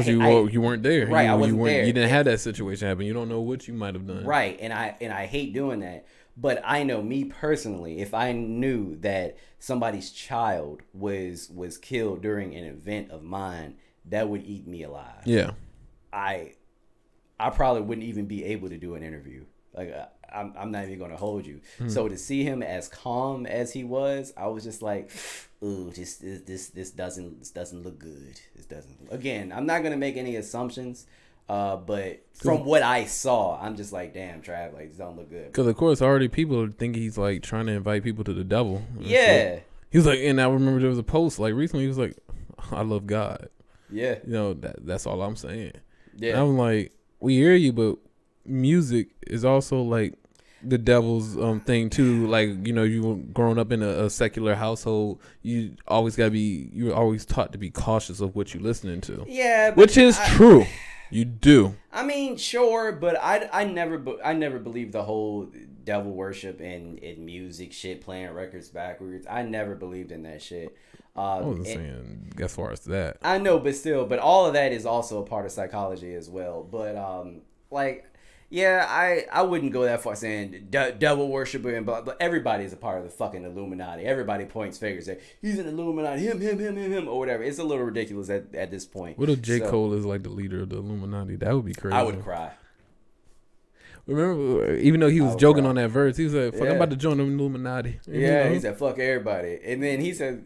you weren't there, right? I wasn't there. You didn't have that situation happen. You don't know what you might have done, right? And I hate doing that. But I know, me personally, if I knew that somebody's child was killed during an event of mine, that would eat me alive. Yeah. I probably wouldn't even be able to do an interview. Like, I'm not even going to hold you. So to see him as calm as he was, I was just like, ooh, this doesn't look good. This doesn't. Again, I'm not going to make any assumptions. But from what I saw, I'm just like, damn, Trav, like, this don't look good. Because, of course, already people think he's, like, trying to invite people to the devil. Yeah. So he was like, and I remember there was a post, like, recently, he was like, I love God. Yeah. You know, that's all I'm saying. Yeah. And I'm like, we hear you, but music is also, like, the devil's thing, too. Like, you know, you were growing up in a secular household, you're always taught to be cautious of what you're listening to. Yeah. Which is true. You do. I mean, sure, but I never believed the whole devil worship and music shit, playing records backwards. I never believed in that shit. I wasn't saying as far as that. I know, but all of that is also a part of psychology as well. But yeah, I wouldn't go that far saying devil worshiper and blah, but everybody is a part of the fucking Illuminati. Everybody points fingers, say he's an Illuminati, him, or whatever. It's a little ridiculous at this point. What if J. Cole is like the leader of the Illuminati? That would be crazy. I would cry. Remember, even though he was joking on that verse, he was like, fuck, I'm about to join the Illuminati. Yeah, he said, fuck everybody. And then he said,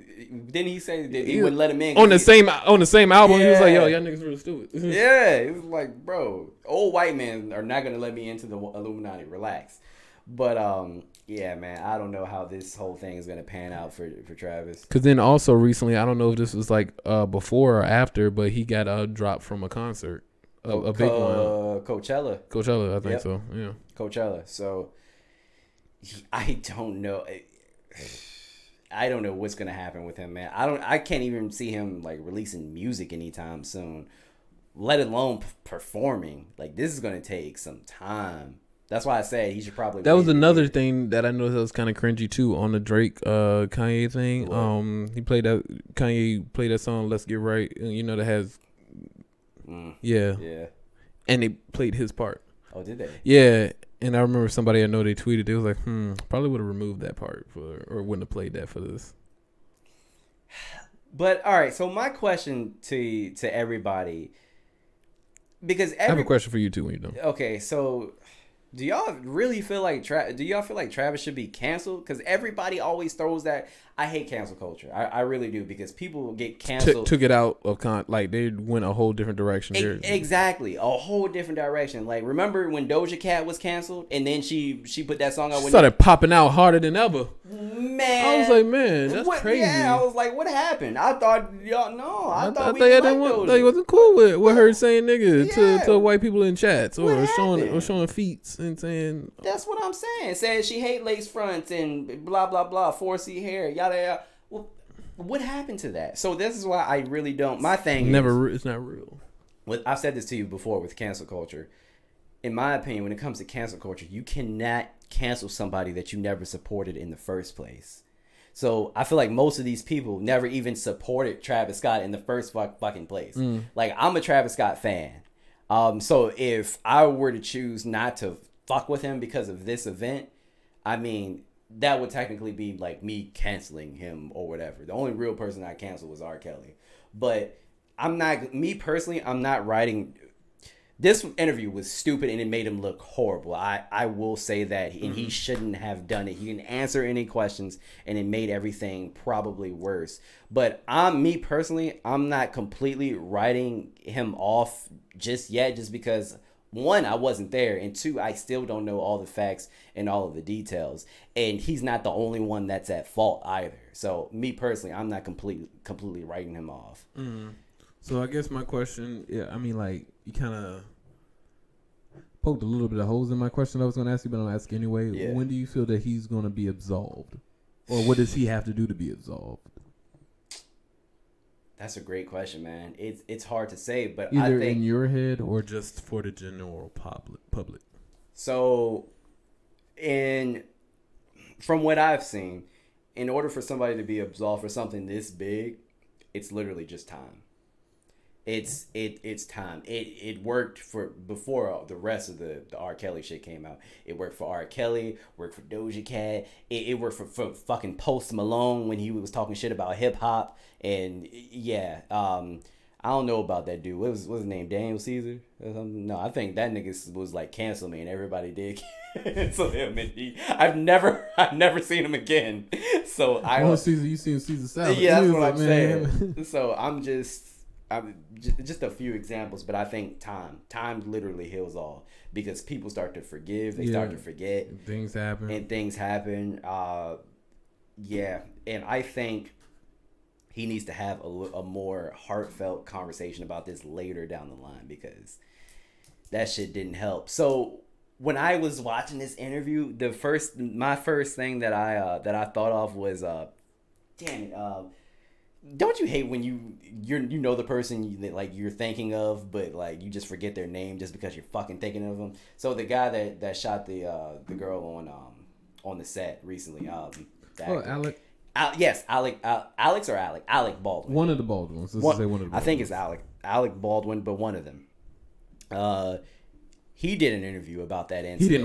didn't he say that he wouldn't let him in? On the same album, he was like, yo, y'all niggas real stupid. Yeah, it was like, bro, old white men are not going to let me into the Illuminati. Relax. But, yeah, man, I don't know how this whole thing is going to pan out for Travis. Because then also recently, I don't know if this was like before or after, but he got dropped from a concert. a big one. Coachella, I think so. Yeah, Coachella. So I don't know. I don't know what's gonna happen with him, man. I can't even see him like releasing music anytime soon, let alone performing. Like, this is gonna take some time. That's why I said he should probably. That was another thing that I noticed that was kind of cringy too on the Drake Kanye thing. What? Kanye played that song "Let's Get Right." You know that has. Yeah. And they played his part. Oh, did they? Yeah, and I remember somebody I know they tweeted. They was like, probably would have removed that part or wouldn't have played that for this. But all right, so my question to everybody, because I have a question for you too when you're done. Okay, so do y'all really feel like Travis should be canceled? Because everybody always throws that. I hate cancel culture. I really do, because people get canceled. Took it out of like they went a whole different direction. Exactly, a whole different direction. Like, remember when Doja Cat was canceled and then she put that song out? She started popping out harder than ever. Man, I was like, man, that's crazy. Yeah, I was like, what happened? I thought y'all I thought they wasn't cool with her saying nigga to white people in chats or showing feet and saying. That's what I'm saying. Said she hate lace fronts and blah blah blah, 4C hair, yada yada. Well, what happened to that? So this is why I really don't. My thing it's not real. I've said this to you before with cancel culture. In my opinion, when it comes to cancel culture, you cannot cancel somebody that you never supported in the first place. So I feel like most of these people never even supported Travis Scott in the first fucking place. Like, I'm a Travis Scott fan. So if I were to choose not to fuck with him because of this event, I mean, that would technically be like me canceling him or whatever. The only real person I canceled was R. Kelly. But I'm not writing. This interview was stupid and it made him look horrible. I will say that. And he shouldn't have done it. He didn't answer any questions and it made everything probably worse. But me personally, I'm not completely writing him off just yet, just because, one, I wasn't there, and two, I still don't know all the facts and all of the details. And he's not the only one that's at fault either. So me personally, I'm not completely writing him off. So I guess my question, I mean, like, you kind of poked a little bit of holes in my question I was going to ask you, but I'll ask anyway. Yeah. When do you feel that he's going to be absolved? Or what does he have to do to be absolved? That's a great question, man. It's hard to say, but either I think in your head or just for the general public. So, from what I've seen, in order for somebody to be absolved for something this big, it's literally just time. It's time. It worked for before the rest of the R. Kelly shit came out. It worked for R. Kelly, worked for Doja Cat. It worked for fucking Post Malone when he was talking shit about hip hop. And yeah, I don't know about that dude. What's his name? Daniel Caesar or something? No, I think that nigga was like cancel me and everybody did cancel him. And I've never seen him again. So Caesar, you seen Caesar Salad? Yeah, that's what I'm saying. So I'm just a few examples, but I think time literally heals all, because people start to forgive, they start to forget, and things happen. And I think he needs to have a more heartfelt conversation about this later down the line, because that shit didn't help. So when I was watching this interview, my first thing that I thought of was don't you hate when you know the person you're thinking of, but like you just forget their name just because you're fucking thinking of them? So the guy that shot the girl on the set recently, Alec. Alec Baldwin. One of the Baldwins. Let's say one of the Baldwins. I think it's Alec Baldwin, but one of them. He did an interview about that incident. He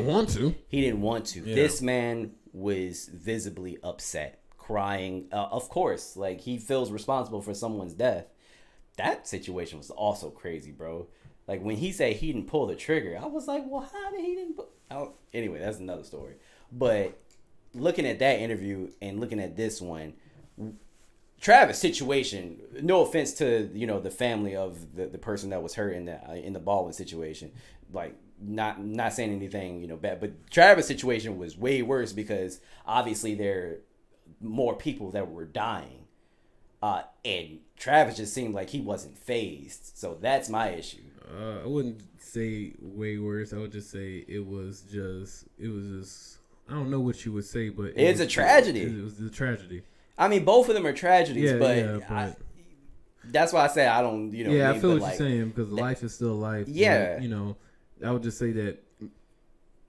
didn't want to. Yeah. This man was visibly upset, crying. Of course, like, he feels responsible for someone's death. That situation was also crazy, bro. Like, when he said he didn't pull the trigger, I was like, well, how did he didn't pull? Anyway, that's another story. But looking at that interview and looking at this one, Travis' situation, no offense to the family of the person that was hurt in the Baldwin situation, like, not saying anything bad, but Travis' situation was way worse, because obviously there are more people that were dying. And Travis just seemed like he wasn't phased. So that's my issue. I wouldn't say way worse. I would just say it was just I don't know what you would say, but it's a tragedy. It was a tragedy. I mean, both of them are tragedies, but that's why I say I don't, Yeah, I feel what you're saying, because life is still life. Yeah. But, I would just say that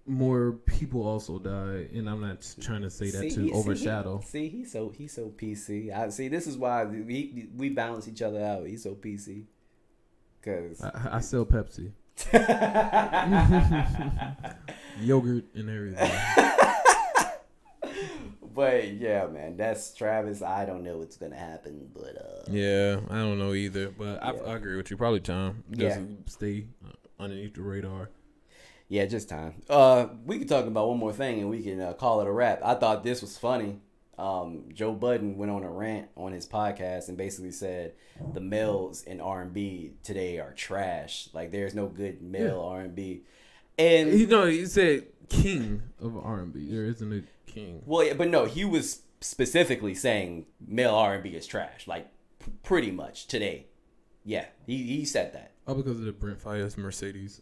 more people also die, and I'm not trying to say that to overshadow. He's so PC. This is why we balance each other out. He's so PC. Cause I sell Pepsi, yogurt, and everything. But yeah, man, that's Travis. I don't know what's gonna happen, but yeah, I don't know either. But I agree with you. Probably time. Yeah, stay underneath the radar. Yeah, just time. We can talk about one more thing and we can call it a wrap. I thought this was funny. Joe Budden went on a rant on his podcast and basically said the males in R&B today are trash. Like there's no good male R&B. And he said king of R&B. There isn't a king. Well, yeah, but no, he was specifically saying male R&B is trash. Like pretty much today. Yeah, he said that. Oh, because of the Brent Faiyaz Mercedes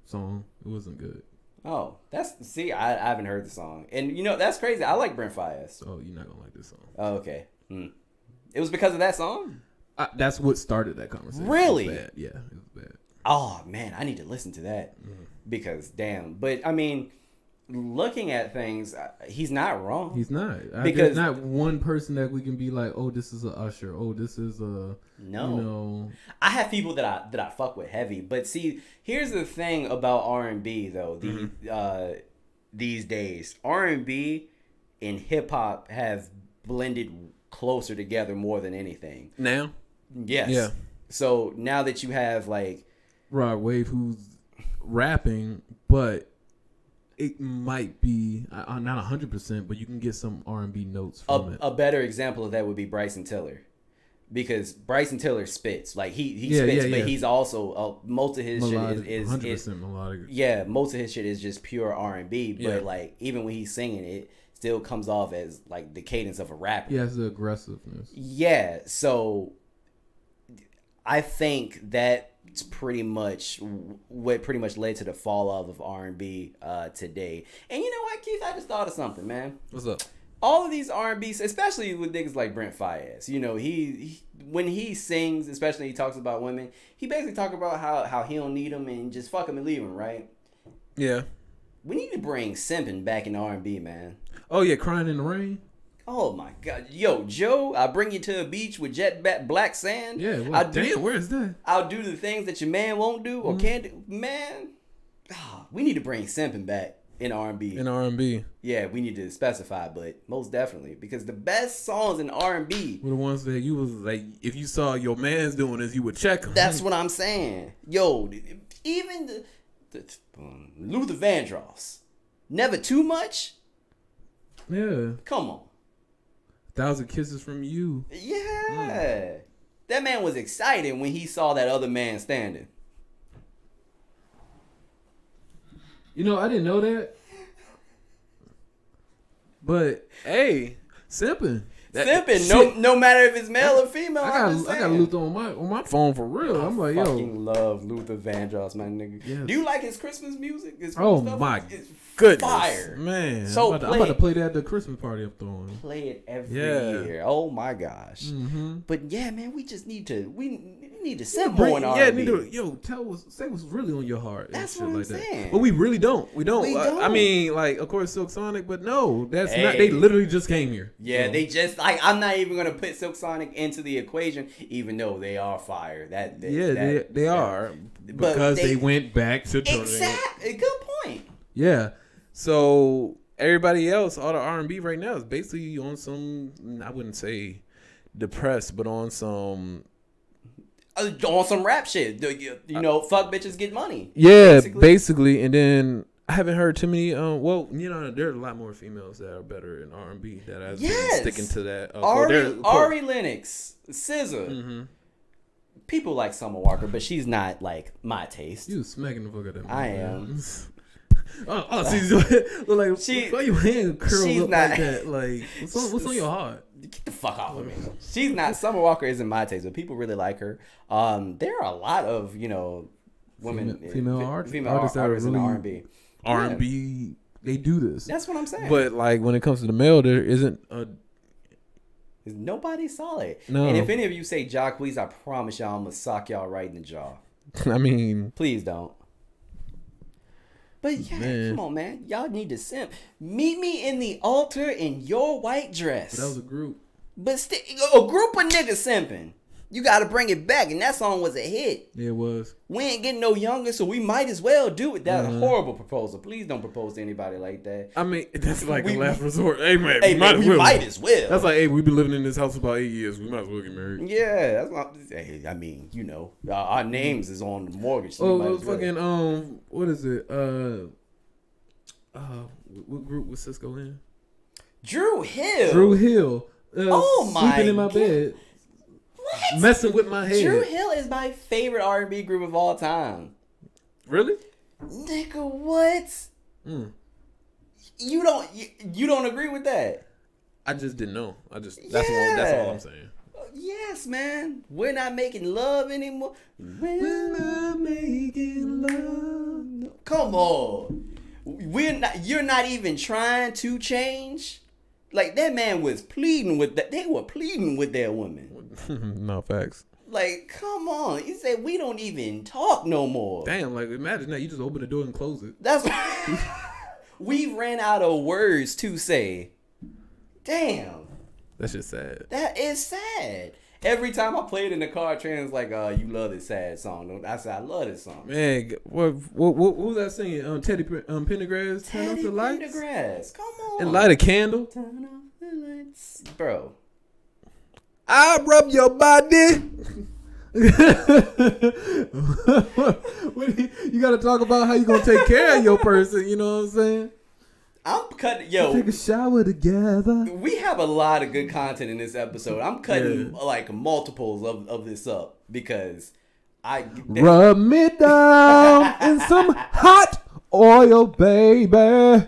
song. It wasn't good. Oh, I haven't heard the song. And that's crazy. I like Brent Faiyaz. Oh, you're not gonna like this song. Oh, okay. It was because of that song? That's what started that conversation. Really? It was bad. Yeah, it was bad. Oh man, I need to listen to that. Because damn. But I mean, looking at things, he's not wrong. He's not. Because there's not one person that we can be like, oh, this is a Usher. Oh, this is a I have people that I fuck with heavy, but see, here's the thing about R&B though. These days, R&B and hip hop have blended closer together more than anything. Now? Yes. Yeah. So now that you have like Rod Wave who's rapping, but it might be not 100%, but you can get some R&B notes from it. A better example of that would be Bryson Tiller, because Bryson Tiller spits like he spits, but he's also most of his melodic, shit is 100% melodic. Yeah, most of his shit is just pure R&B, but Yeah. like even when he's singing, it still comes off as like the cadence of a rapper. He has the aggressiveness. Yeah, so I think that's pretty much what led to the fall off of R&B today. And you know what, Keith? I just thought of something, man. What's up? All of these R&B, especially with niggas like Brent Faiyaz, he when he sings, especially he talks about women, he basically talk about how he don't need them and just fuck them and leave them, right? Yeah. We need to bring simping back in R&B, man. Oh yeah, Crying in the Rain. Oh my God, yo, Joe, I'll bring you to a beach with jet black sand. Yeah, well, damn, where is that? I'll do the things that your man won't do or can't do. Man, we need to bring simping back in R&B. In R&B. Yeah, we need to specify, but most definitely, because the best songs in R&B were the ones that you was like, if you saw your man's doing this, you would check them. That's what I'm saying. Yo, even the Luther Vandross, Never Too Much. Yeah. Come on. 1,000 Kisses from You. Yeah. That man was excited when he saw that other man standing. I didn't know that. But hey, simping. No matter if it's male or female. I got Luther on my phone for real. I'm like, yo, fucking love Luther Vandross, my nigga. Yes. Do you like his Christmas music? My goodness, fire, man. So I'm about to play that at the Christmas party I'm throwing. Play it every year. Oh my gosh. Mm-hmm. But yeah, man, we just need to sip more in R&B. Say what's really on your heart. That's what I'm saying. But we really don't. We don't. I mean, like, of course, Silk Sonic, but no, that's not. They literally just came here. Yeah, they just I'm not even gonna put Silk Sonic into the equation, even though they are fire. They are because they went back to exactly. Good point. Yeah. So everybody else, all the R&B right now is basically on some, I wouldn't say depressed, but on some rap shit. Fuck bitches get money. Yeah, basically. And then I haven't heard too many. There are a lot more females that are better in R&B that I've been sticking to that. Ari Lennox, SZA. Mm-hmm. People like Summer Walker, but she's not like my taste. You smacking the fuck out of me. I am. She's like, why your hand curled up like that? Like, what's on your heart? Get the fuck off of me. She's not. Summer Walker isn't my taste, but people really like her. There are a lot of women, female artists that are artists in really R&B. R&B, they do this. That's what I'm saying. But like when it comes to the male, there isn't a. Nobody solid. No. And if any of you say Jacquees, I promise y'all I'm gonna sock y'all right in the jaw. I mean, please don't. But yeah, man. Come on, man. Y'all need to simp. Meet me in the altar in your white dress. That was a group. But a group of niggas simping. You got to bring it back, and that song was a hit. Yeah, it was. We ain't getting no younger, so we might as well do it. That's a horrible proposal. Please don't propose to anybody like that. I mean, that's like a last resort. Hey, man, we might as well. That's like, hey, we've been living in this house for about 8 years. We might as well get married. Yeah, that's not. Hey, I mean, our names is on the mortgage. So what is it? What group was Cisco in? Drew Hill. Oh my! Sleeping in my bed. What? Messing with my head. Drew Hill is my favorite R&B group of all time. Really? Nigga, what? You don't agree with that? I just didn't know. That's all I'm saying. Yes, man. We're not making love anymore. We're not making love. Come on. You're not even trying to change. Like, that man was pleading with that. They were pleading with their women. No, facts. Like, come on. He said, we don't even talk no more. Damn, like, imagine that. You just open the door and close it. That's we ran out of words to say. Damn. That's just sad. That is sad. Every time I play it in the car, Trans like, you love this sad song. I said, I love this song. Man, what was that singing? Teddy Pendergrass, Turn Off the Lights? Pendergrass, come on. And light a candle? Turn off the lights. Bro. I rub your body. You got to talk about how you going to take care of your person, you know what I'm saying? I'm cutting, take a shower together. We have a lot of good content in this episode. I'm cutting like multiples of this up because rub me down in some hot oil, baby.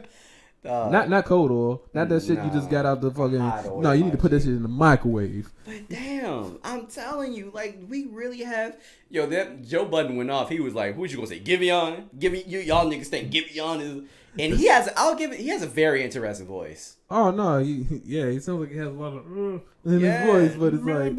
Not cold oil. Not that shit you just got out the fucking. No, you need to put that shit in the microwave. But damn, I'm telling you, like, we really have. That Joe Budden went off. He was like, "Who's you gonna say? Giveon? Y'all niggas think Giveon is." And he has a very interesting voice. Oh no, he sounds like he has a lot of in his voice, but it's like,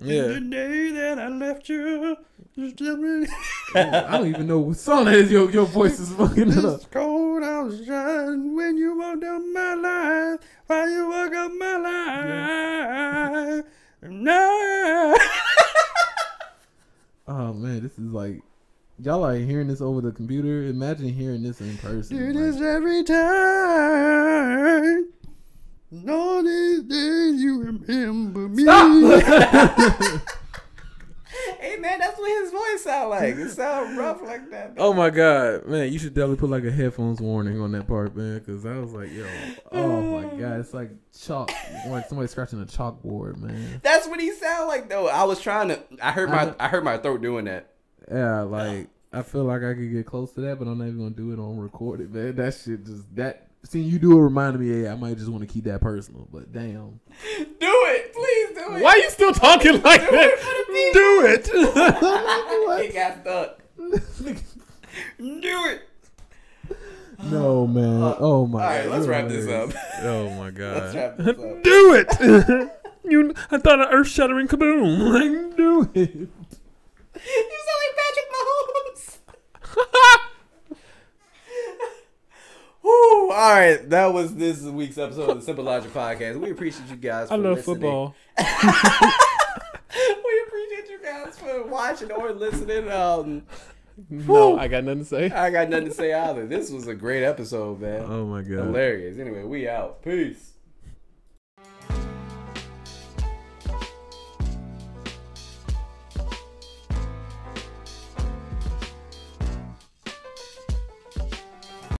the day that I left you. I don't even know what song that is. Your voice is fucking up. It's cold outside when you walk down my life. While you walk up my life. No. Oh man, this is like. Y'all are hearing this over the computer. Imagine hearing this in person. Do this every time. All these days you remember me. Stop! Hey man, that's what his voice sound like. It sounds rough like that. Oh my god, man! You should definitely put like a headphones warning on that part, man. Because I was like, yo, oh my god, it's like chalk, like somebody scratching a chalkboard, man. That's what he sound like though. I heard my throat doing that. Yeah, like I feel like I could get close to that, but I'm not even gonna do it on recorded, man. That shit seeing you do it reminded me, I might just want to keep that personal, but damn. Do it, please do it. Why are you still talking like that? Do it. It got stuck. Do it. No man. Oh my. All right, let's wrap this up. Oh my god. Let's wrap this up. Do it. I thought an earth-shattering kaboom. Like, do it. You sound like Patrick Mahomes. Woo! All right, that was this week's episode of the Simple Logic Podcast. We appreciate you guys for listening. Football. We appreciate you guys for watching or listening. No, I got nothing to say. I got nothing to say either. This was a great episode, man. Oh my god. Hilarious. Anyway, we out. Peace.